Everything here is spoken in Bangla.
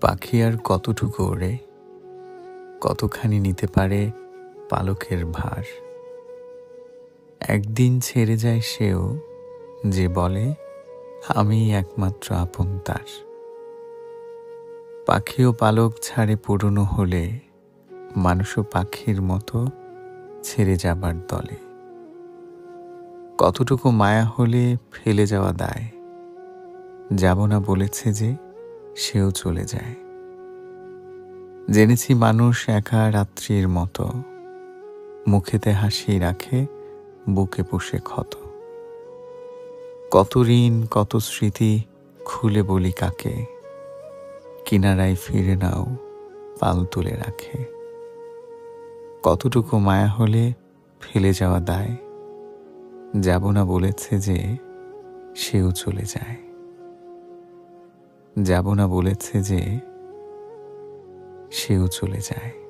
পাখি আর কতটুকু ওড়ে, কতখানি নিতে পারে পালকের ভার। একদিন ছেড়ে যায় সেও, যে বলে আমিই একমাত্র আপন তার। পাখিও পালক ছাড়ে পুরনো হলে, মানুষও পাখির মতো ছেড়ে যাবার দলে। কতটুকু মায়া হলে ফেলে যাওয়া দায়, যাব না বলেছে যে সেও চলে যায়। জেনেছি মানুষ একা রাত্রির মতো, মুখেতে হাসি রাখে, বুকে পুষে ক্ষত। কত ঋণ কত স্মৃতি খুলে বলি কাকে, কিনারায় ফিরে নাও পাল তুলে রাখে। কতটুকু মায়া হলে ফেলে যাওয়া দায়, যাব না বলেছে যে সেও চলে যায়। যাব না বলেছে যে সেও চলে যায়।